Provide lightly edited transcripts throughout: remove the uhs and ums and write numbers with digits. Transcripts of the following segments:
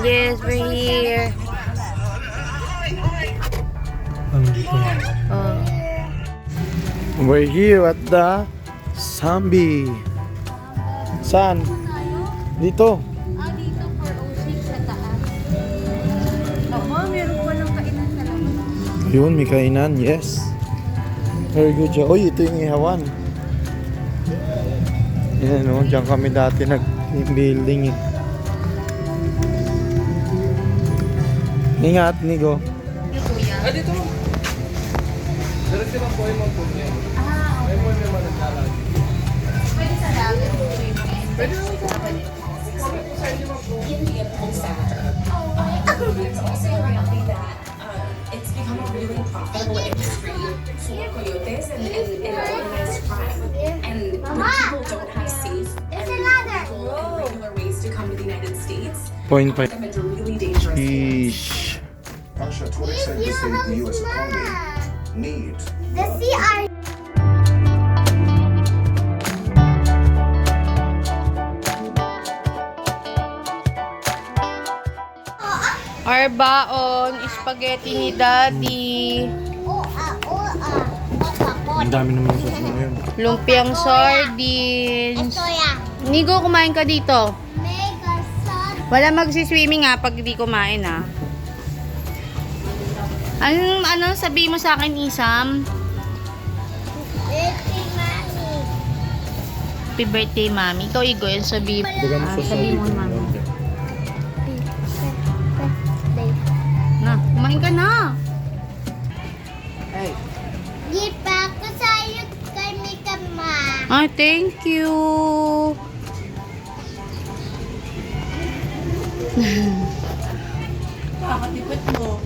Yes, we're here. Oh. We're here at the Sambi. Saan? Dito. Dito 406 sa taas. Oo, meron pa ng kainan sa labas. Yun, may kainan. Yes. Very good job. Uy, ito yung ihawan. Yan o, dyan kami dati nag-team building eh. Ingat, Nigo. Kuya. Dito. Diretso lang po yung mga po niya. May mo naman naglalag. Pwede sa dagat. Pwede lang po. It's also likely that it's become a really profitable industry for coyotes and organized crime. And when people don't have safe and legal and regular ways to come to the United States, Point it becomes really dangerous. Ish. Russia, to what extent does the U.S. economy need? The CR. Our baon, spaghetti ni Daddy. Ang dami naman sa ngayon. Lumpiang sardines. Ito yan. Nigo, kumain ka dito. Mega sauce. Wala magsiswimming ha pag di kumain ha. Ano sabi mo sa akin, Isam? Baby mommy. Happy birthday, Mami. Ikaw, Igo, yung sabi mo. Dagan mo sa Sabi mo, sabi. Mami. Na, kumain ka na. Di pa ako sa'yo kami kama. Ay, thank you. Kakatipid mo.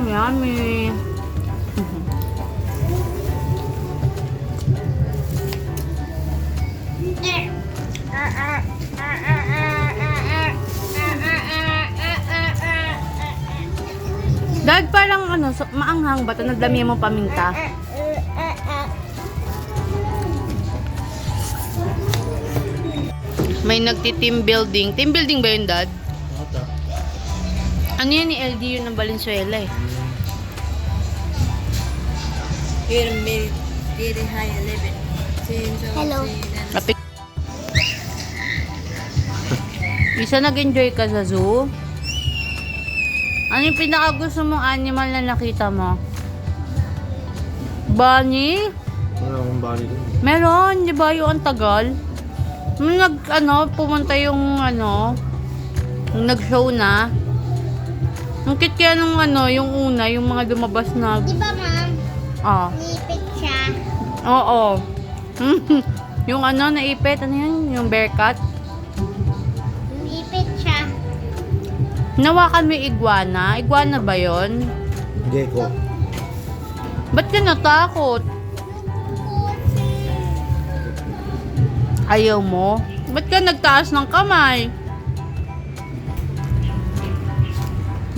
Yummy. Dad, parang maanghang ba ito? Nadami mo paminta. May nagti-team building. Team building ba yun, Dad? Ano yan ni LDU ng Valenzuela eh? Hello. Isa nag-enjoy ka sa zoo? Ano yung pinaka-gusto mong animal na nakita mo? Bunny? Wala akong bali doon. Meron, di ba yung ang tagal? Nung pumunta yung yung nag-show na. Ang cute kaya nung yung una, yung mga lumabas na. Di ba, ma'am? Ah. Nipit siya. Oo. Yung naipit, ano yun? Yung bearcat. Nipit siya. Nawakan mo yung iguana. Iguana ba yun? Gecko. Ba't ka natakot? Ayaw mo? Ba't ka nagtaas ng kamay?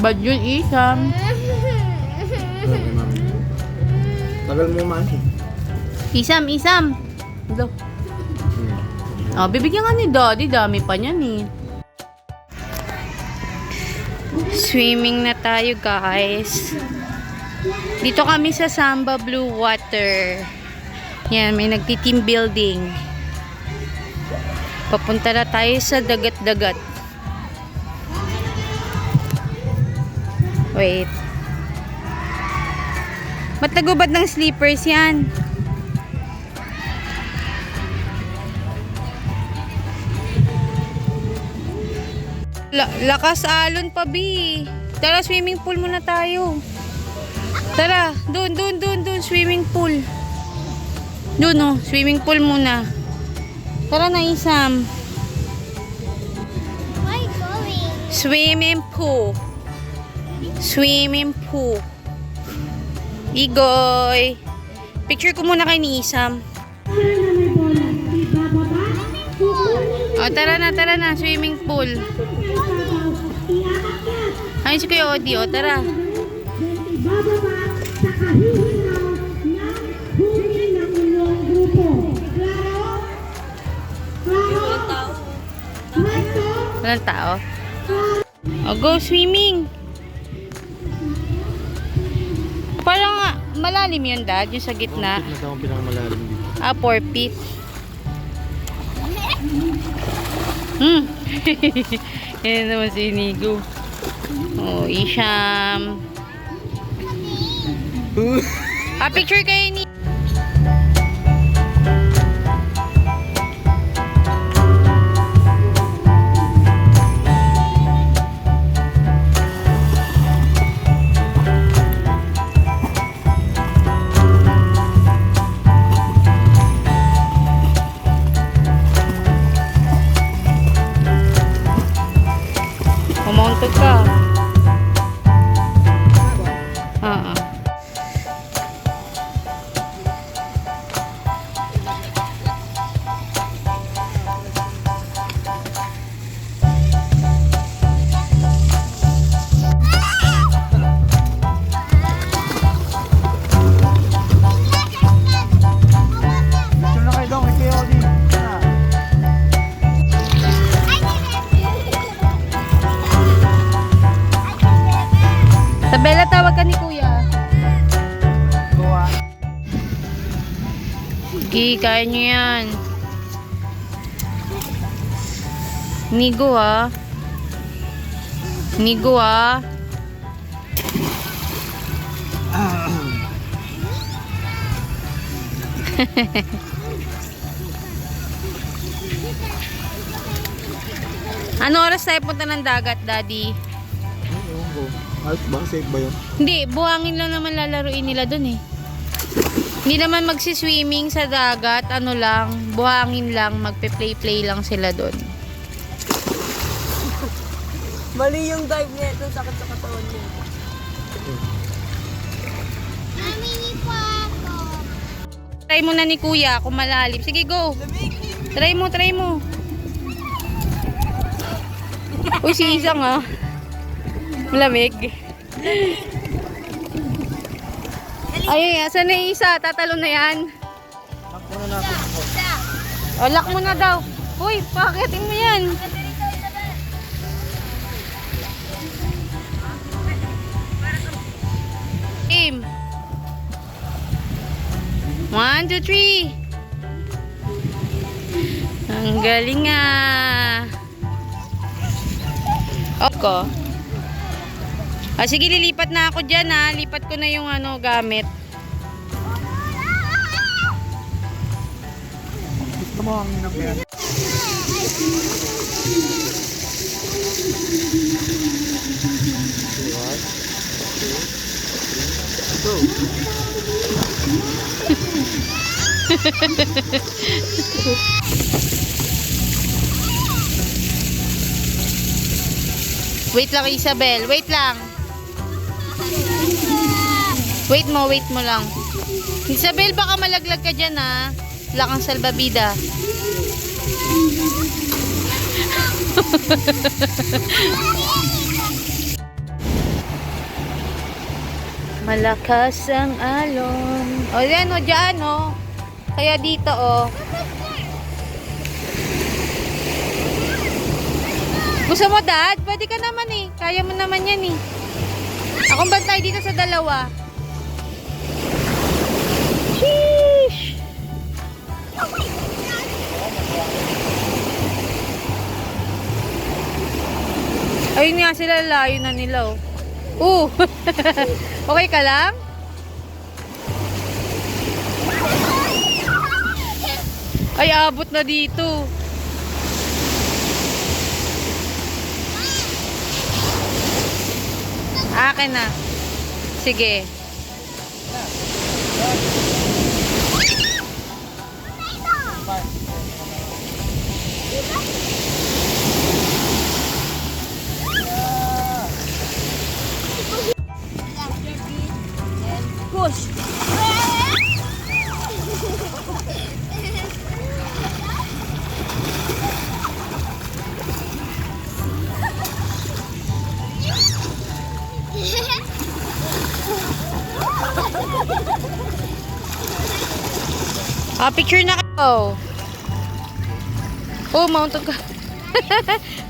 Bad yun, Isam. Tagal mo man. Isam. Hello. Oh, bibigyan ka ni Daddy. Dami pa niyan eh. Swimming na tayo, guys. Dito kami sa Samba Blue Water. Yan, may nagti-team building. Papunta na tayo sa dagat-dagat. Wait. Ba't nagubad ng slippers yan? Lakas alon pa, Bi. Tara, swimming pool muna tayo. Tara, doon, swimming pool. Doon, swimming pool muna. Tara na, Isam. Why going? Swimming pool. Igoy. Picture ko muna kay ni Isam. O, tara na, swimming pool. Ayun si Kuya Odi, o, tara. Walang tao? Oh, go swimming! Parang malalim yun, Dad, yung sa gitna. Na daw ang pinakamalalim dito. 4 feet. Hmm. Yan naman si Inigo. Oh, Isham. Picture kayo ni... Pumuntot ka. Oo. Picture na kayo daw, may kayo di. Tabela, tawag ka ni Kuya. Goa. Sige, kaya nyo yan. Nigo ha. Nigo ha. Ano oras tayo punta ng dagat, Daddy? Ewan ko. Ayos ba? Safe ba yun? Hindi, buhangin lang naman lalaruin nila dun eh. Hindi naman magsiswimming sa dagat, ano lang, buhangin lang, magpe-play-play lang sila dun. Mali yung dive niya. Ito sakit sa katawan niya. Mami po ako. Try mo na ni Kuya kung malalim. Sige, go. Try mo, try mo. Uy, si Isang ah. Malamig. Ayun yan. Saan na yung isa? Tatalo na yan. O, lock mo na daw. Uy, pakitin mo yan. Game. 1, 2, 3. Ang galing ah. Ako. Sige, lilipat na ako dyan ha. Lipat ko na yung ano, gamit. Gusto mo ang inang Go. Wait lang, Isabel. Wait lang. Wait mo lang. Isabel, baka malaglag ka dyan ha. Wala kang salbabida. Malakas ang alon. O yan o, dyan o. Kaya dito o. Gusto mo, Dad? Pwede ka naman eh. Kaya mo naman yan eh. Akong bantay dito sa dalawa. Sheesh! Ayun nga sila, layo na nila oh. Okay ka lang? Ay, abot na dito. Akin na. Sige. Push! Picture na kayo. Oh, mountain ka.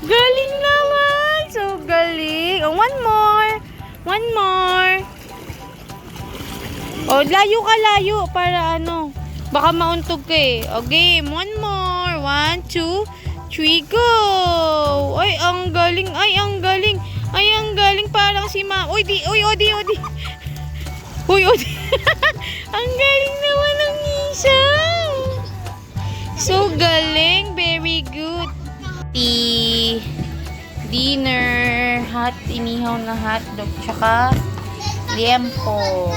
Galing naman. So galing. Oh, one more. One more. Oh, layo para ano. Baka mauntog ka eh. Oh, game. One more. 1, 2, 3, go. Ay, ang galing. Ay, ang galing. Ay, ang galing. Parang si Ma. Uy, Odi. Uy, Odi. Ang galing naman ng isa. So galing. Very good. Dinner. Inihaw na hotdog. Tsaka liempo.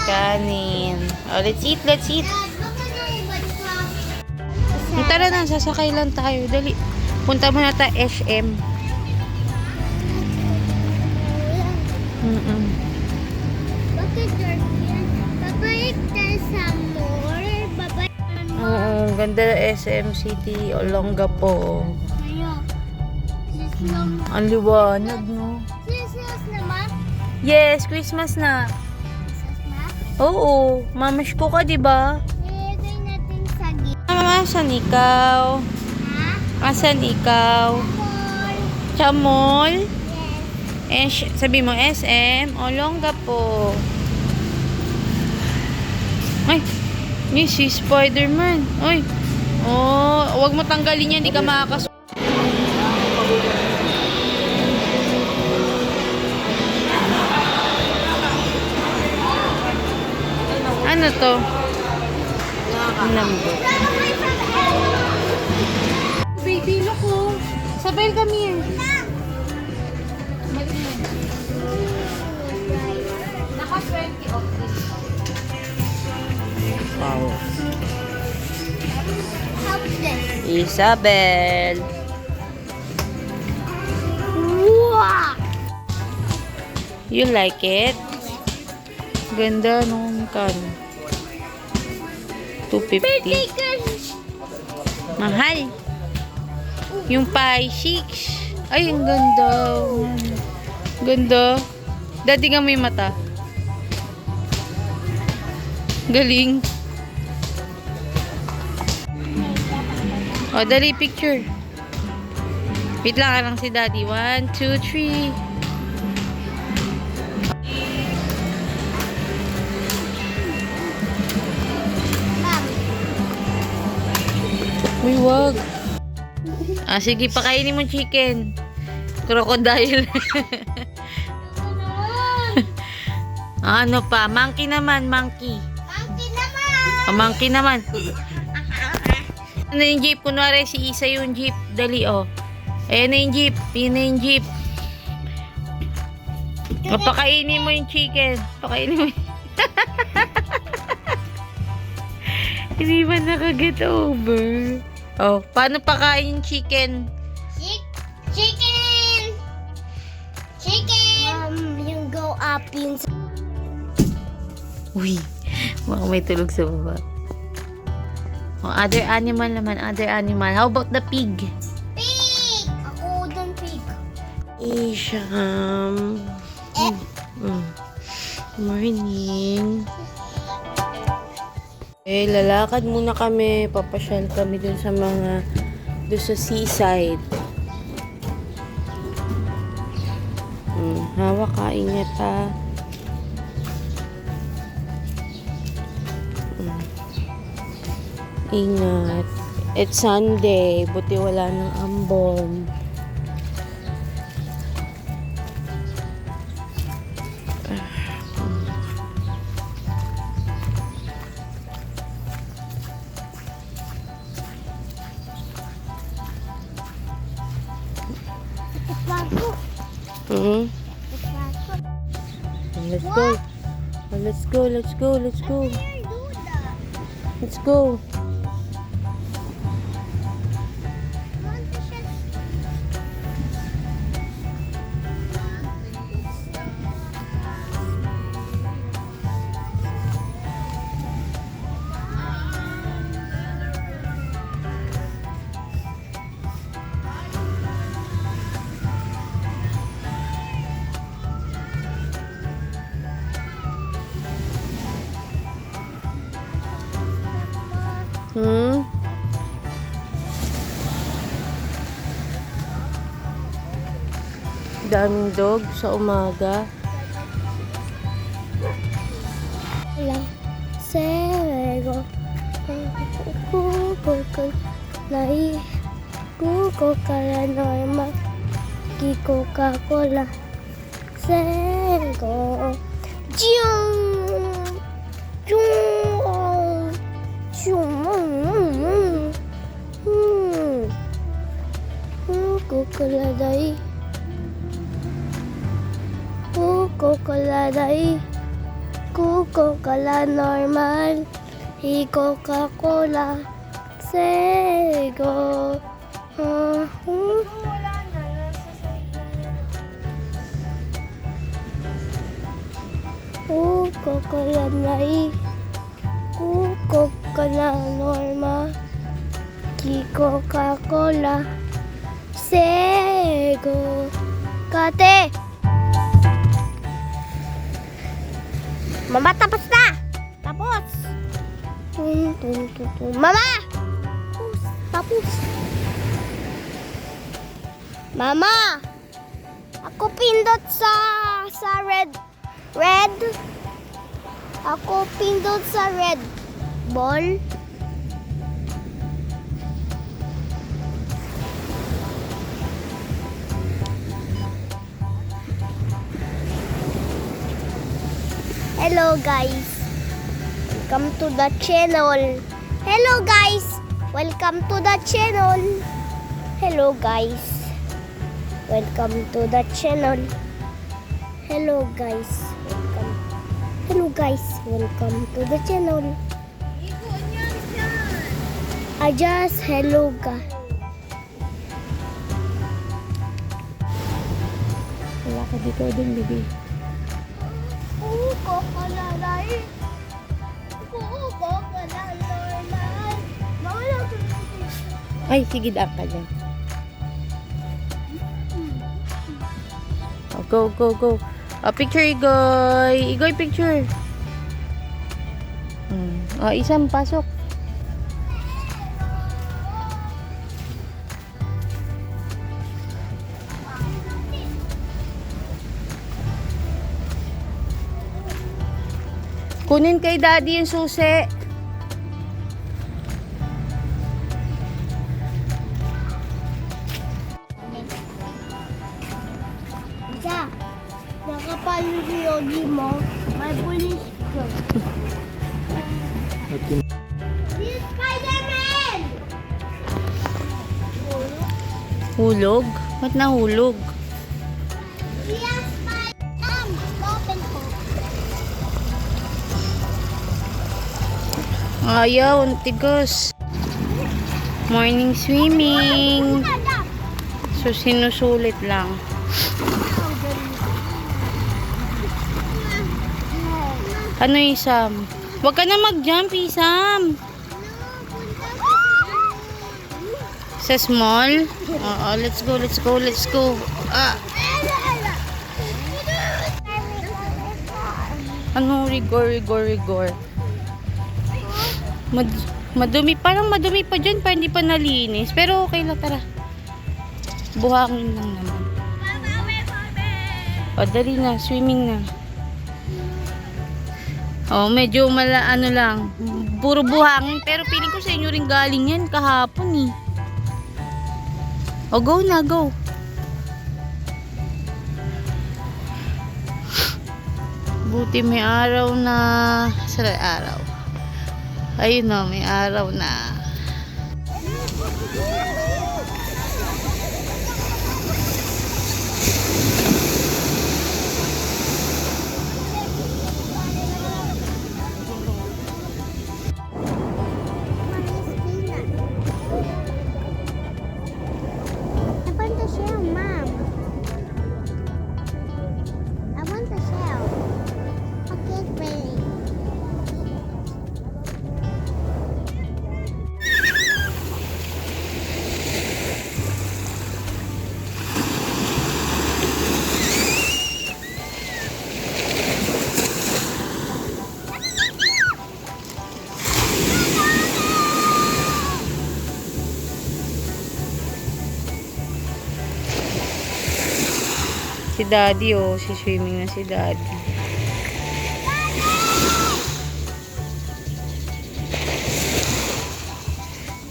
Kanin. Oh, let's eat. Tara na, sasakay lang tayo. Dali. Punta muna tayo SM. Bakit Jordan? Babalik tayo sa more. Babalik Oo, ganda SM City. Olongapo. tayo. Sislong. Ang liwanag, no? Sislos naman. Yes, Christmas na. Sislos na. Oo, mamash ko ka, diba? Ilagay natin sa gitna. Asan ikaw? Asan ikaw? More. Chamol? Yes. Sabi mo SM, Olongapo. Ay, ni si Spider-Man. Ay, wag mo tanggalin yan, di ka makakas... Ano to? Number. Baby, loko. Sabay kami. Naka 20 off this. Wow. Help this. Isabel. Wow. You like it? Ganda nung kan. 250. Mahal. Yung pie 6. Ay, ang ganda. Ganda. Dati nga may mata. Galing. O, dali picture. Wait lang si daddy. 1, 2, 3. Uy, wag. Sige, pakainin mo chicken. Crocodile. Ano pa? Monkey naman, monkey. Monkey naman. Ano yung jeep? Kunwari si Isa yung jeep. Dali, oh. Ayan na yung jeep. Ayan na yung jeep. Pakainin mo yung chicken. Pakainin mo Hindi ba nakaget over? Oh, paano pakain yung chicken? Chicken. Yung go up yung Uy, baka may tulog sa baba. Oh, other animal naman, other animal. How about the pig? pig. Ako doon pig. Isham. Morning. Lalakad muna kami. Papasyal kami dun sa sa seaside. Hawak ka, ingat ha. Ingat. It's Sunday. Buti wala ng ambon. Let's go. Let's go. Let's go. Daming dog sa umaga. La Sego Kuko Lai Kuko Kala Norma Ki Coca-Cola Sego Jung Jung Jung Kuko Kala Dai Coca-Cola Coca-Cola normal, Coca-Cola, Sego. Coca-Cola nai, Coca-Cola normal, Coca-Cola, Sego. Kate! Mama, tapos na! Tapos! Mama! Tapos! Mama! Ako pindot sa red. Red? Ako pindot sa red ball. Hello guys, welcome to the channel. Hello guys, welcome to the channel. Hello guys, welcome to the channel. Hello guys, welcome. Hello guys, welcome to the channel. I just hello guys. Wala ka dito din, baby. Ay, sige, daan ka dyan. Oh, go, go, go. Oh, picture, Igoy. Igoy, picture. Oh, isang pasok. Kunin kay daddy yung susi. Isa, nakapalo si Yogi mo, may pulis ko. Si Spider-Man! Hulog? Ba't nahulog? Siya Spider-Man! Open ko. Ayaw, ang tigas. Morning swimming. So, sinusulit lang. Ano, Isam? Huwag ka na mag-jump, Isam. Sa small? Oo, let's go, let's go, let's go. Ah. Ano, rigor. Madumi, parang madumi pa dyan, parang hindi pa nalinis. Pero okay lang, tara. Buhangin lang naman. O, dali na, swimming na. O, medyo ano lang, puro buhangin. Pero feeling ko sa inyo rin galing yan kahapon eh. O, go na, go. Buti may araw na. Saan araw? Ayun o, may araw na. I want the shell, Mom. I want the shell. Okay, ready. Si Daddy, oh. Si swimming na si Daddy.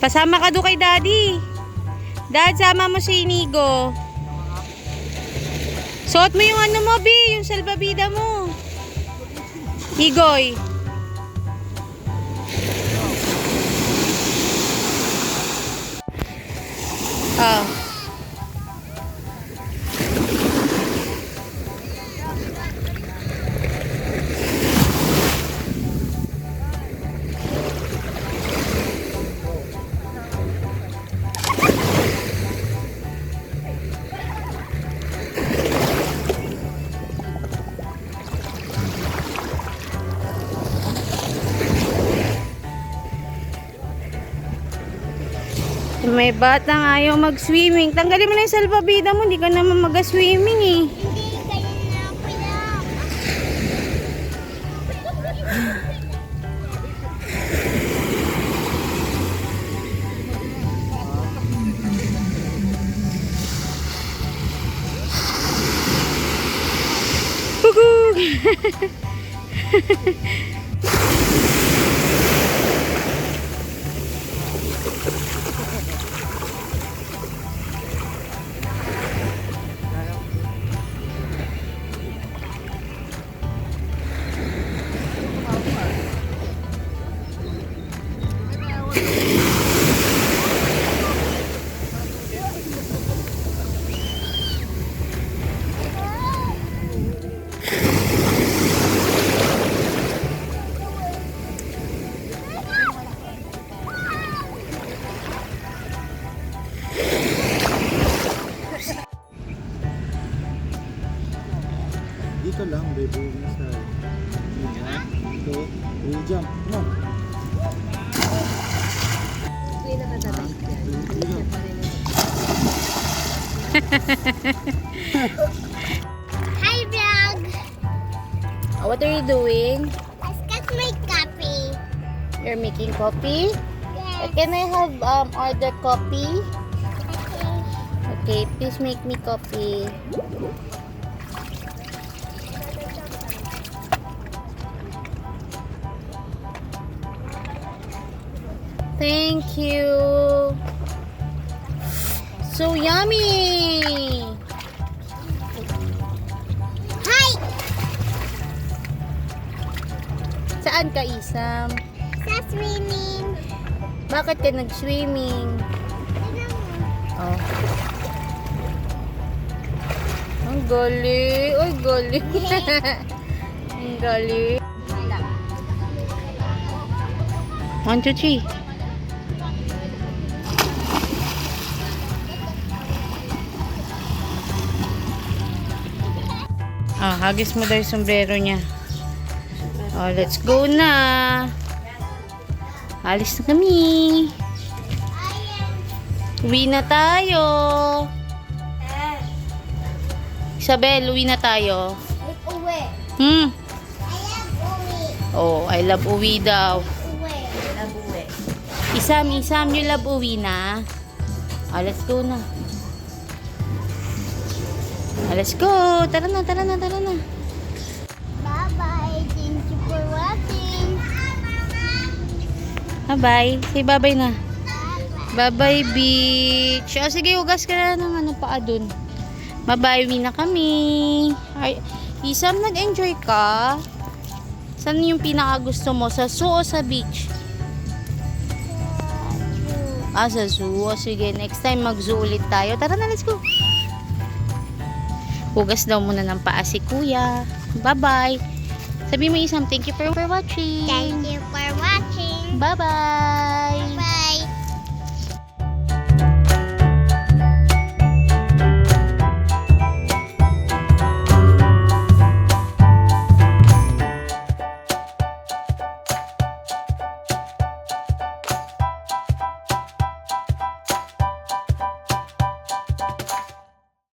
Pasama ka doon kay Daddy. Dad, sama mo si Inigo. Suot mo yung ano mo, Bi. Yung salbabida mo. Igoy. Ah. May batang ayaw mag-swimming. Tanggalin mo na yung salbabida mo. Hindi ka naman mag-swimming eh. Hindi, ganyan na ako lang. Pugug! Dito lang, baby. Sa... Dito. Will jump. Come on. Hi, vlog. What are you doing? Let's get my coffee. You're making coffee? Yes. Can I have order coffee? Okay. Okay, please make me coffee. Thank you. So yummy. Hi. Saan ka, Isam? Sa swimming. Bakit ka nag-swimming? Oh. Ang galing. Ay, galing. Ang galing. 1, 2, 3. Ah, hagis mo daw yung sombrero niya. Oh, let's go na. Alis na kami. Uwi na tayo. Isabel, uwi na tayo. Uwi. Hmm. I love uwi. Oh, I love uwi daw. Uwi. Isam, you love uwi na. Ah, let's go na. Ah, let's go. Tara na. Bye-bye. Thank you for watching. Bye-bye. Say bye-bye na. Bye-bye. Bye-bye, beach. O, sige, hugas ka na ng paa dun. Bye-bye, uwi na kami. Ay, Isam, nag-enjoy ka? Saan yung pinaka-gusto mo? Sa zoo o sa beach? Ah, sa zoo. O, sige, next time mag-zoo ulit tayo. Tara na, let's go. Hugas daw muna ng paa si kuya. Bye-bye. Sabi mo, Isam, thank you for watching. Thank you for watching. Bye-bye.